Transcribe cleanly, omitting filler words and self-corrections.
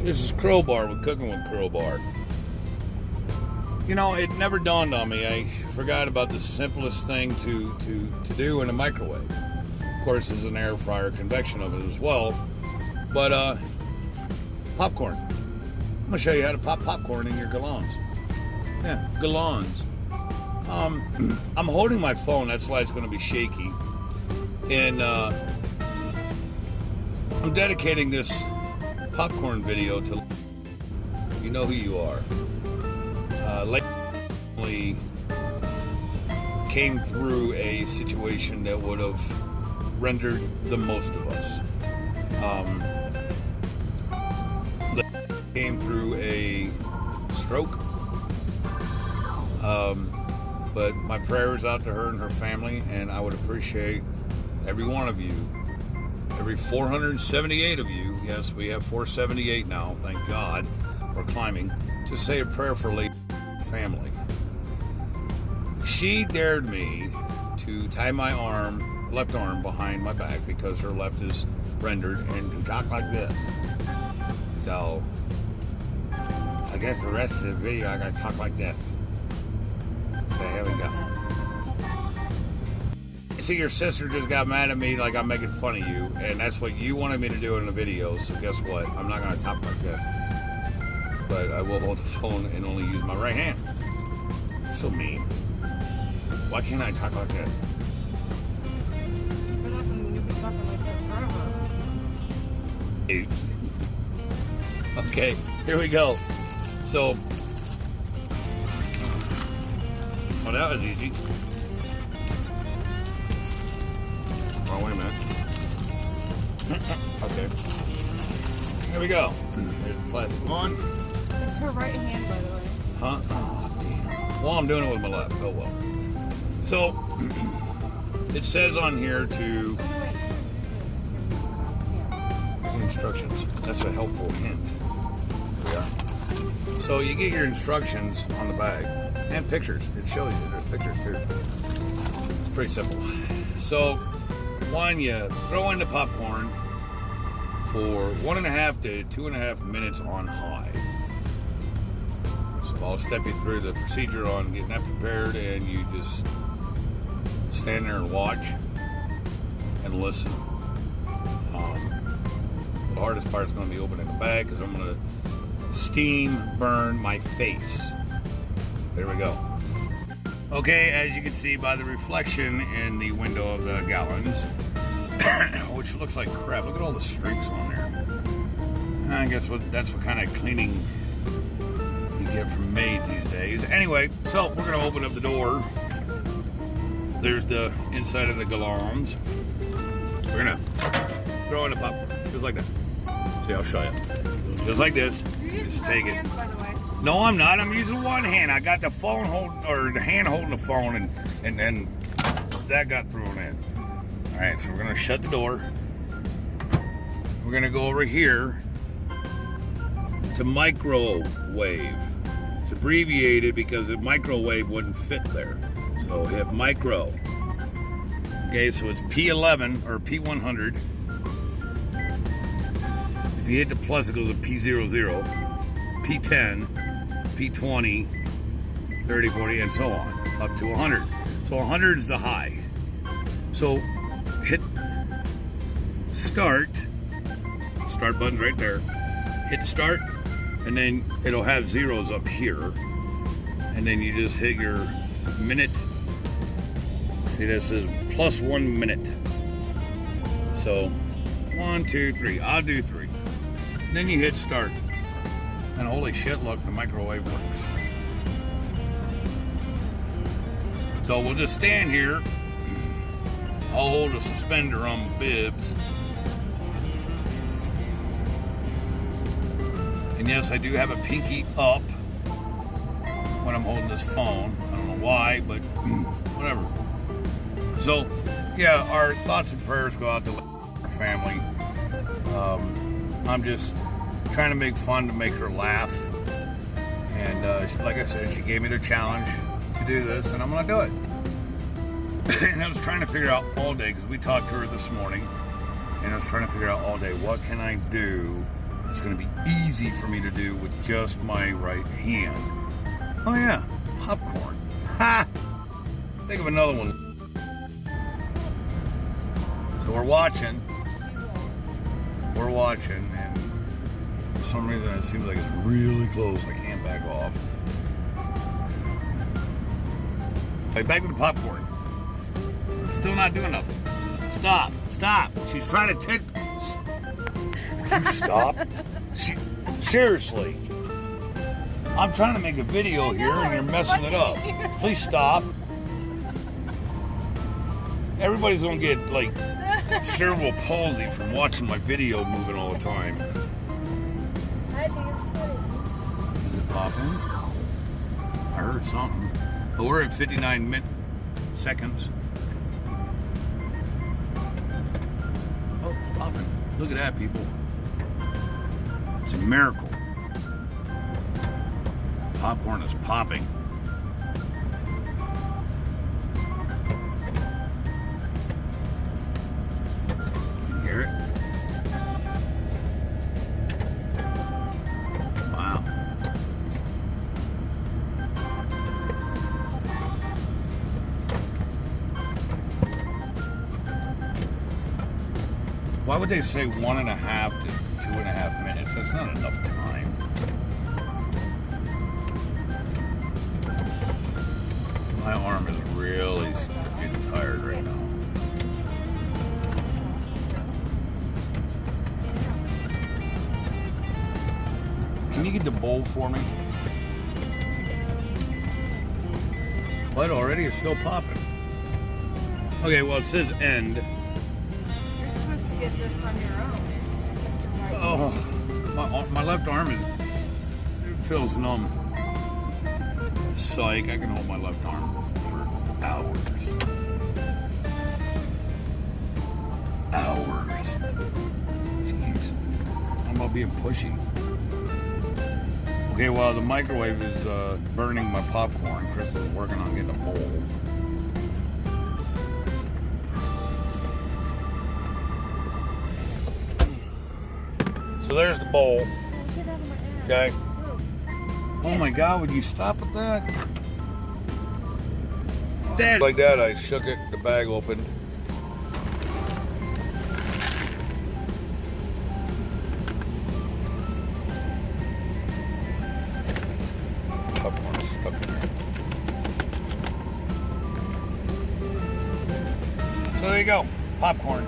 is Crowbar with Cooking with Crowbar. You know, it never dawned on me. I forgot about the simplest thing to do in a microwave. Of course, there's an air fryer convection oven as well. But popcorn. I'm gonna show you how to pop popcorn in your GALANZ. Yeah, GALANZ. I'm holding my phone, that's why it's going to be shaky. And I'm dedicating this popcorn video to you know who you are. Lately came through a situation that would have rendered the most of us. Came through a stroke. But my prayers out to her and her family, and I would appreciate every one of you, every 478 of you, yes, we have 478 now, thank God, we're climbing, to say a prayer for Lady's family. She dared me to tie my left arm behind my back because her left is rendered, and to talk like this. So, I guess the rest of the video I gotta talk like this. Okay, here we go. See, your sister just got mad at me like I'm making fun of you, and that's what you wanted me to do in the video, so guess what? I'm not going to talk like this. But I will hold the phone and only use my right hand. You're so mean. Why can't I talk like this? Keep it up and you'll be talking like that forever. Okay, here we go. So, well, that was easy. Oh, wait a minute. Okay. Here we go. Here's the plastic one. It's her right hand, by the way. Huh? Oh, damn. Well, I'm doing it with my left. Oh, well. So, it says on here to... There's the instructions. That's a helpful hint. Here we are. So, you get your instructions on the bag. And pictures. It shows you. There's pictures, too. It's pretty simple. So, one, you throw in the popcorn for 1.5 to 2.5 minutes on high. So I'll step you through the procedure on getting that prepared, and you just stand there and watch and listen. The hardest part is going to be opening the bag because I'm going to steam burn my face. There we go. Okay, as you can see by the reflection in the window of the GALANZ, which looks like crap. Look at all the streaks on there. I guess that's what kind of cleaning you get from maids these days. Anyway, so we're going to open up the door. There's the inside of the GALANZ. We're going to throw in the popcorn, just like that. See, I'll show you. Just like this. Just take it. No, I'm not. I'm using one hand. I got the phone the hand holding the phone, and then that got thrown in. All right, so we're gonna shut the door. We're gonna go over here to microwave. It's abbreviated because the microwave wouldn't fit there. So hit micro. Okay, so it's P11 or P100. If you hit the plus, it goes to P00, P10. P20, 30, 40, and so on, up to 100. So 100 is the high. So hit start. Start button's right there. Hit start, and then it'll have zeros up here. And then you just hit your minute. See, this is plus 1 minute. So 1, 2, 3. I'll do 3. And then you hit start. And holy shit, look, the microwave works. So we'll just stand here. I'll hold a suspender on my bibs. And yes, I do have a pinky up when I'm holding this phone. I don't know why, but whatever. So, yeah, our thoughts and prayers go out to our family. I'm just trying to make fun to make her laugh, and like I said, she gave me the challenge to do this, and I'm gonna do it. And I was trying to figure out all day, because we talked to her this morning, and I was trying to figure out all day, what can I do It's going to be easy for me to do with just my right hand. Oh yeah, popcorn. Ha! Think of another one. So we're watching, and for some reason it seems like it's really close. I can't back off. Like, back to the popcorn. Still not doing nothing. Stop, stop. She's trying to tick. You stop. Seriously. I'm trying to make a video here and you're messing it up. Please stop. Everybody's gonna get like cerebral palsy from watching my video moving all the time. I think it's funny. Is it popping? I heard something. But we're at 59 seconds. Oh, it's popping. Look at that, people. It's a miracle. Popcorn is popping. Can you hear it? Wow. Why would they say 1.5 to 2.5 minutes? That's not enough time. My arm is really getting tired right now. Can you get the bowl for me? What, already? It's still popping. Okay, well, it says end. You're supposed to get this on your own, Mr. White. Oh, my left arm it feels numb. Psych, I can hold my left arm for hours. Hours. Jeez. I'm about being pushy. Okay, while the microwave is burning my popcorn, Chris is working on getting a bowl. So there's the bowl. Get out of my ass. Okay. Oh my God, would you stop with that? Dad. Like that, I shook it, the bag opened. Popcorn stuck in there. So there you go, popcorn.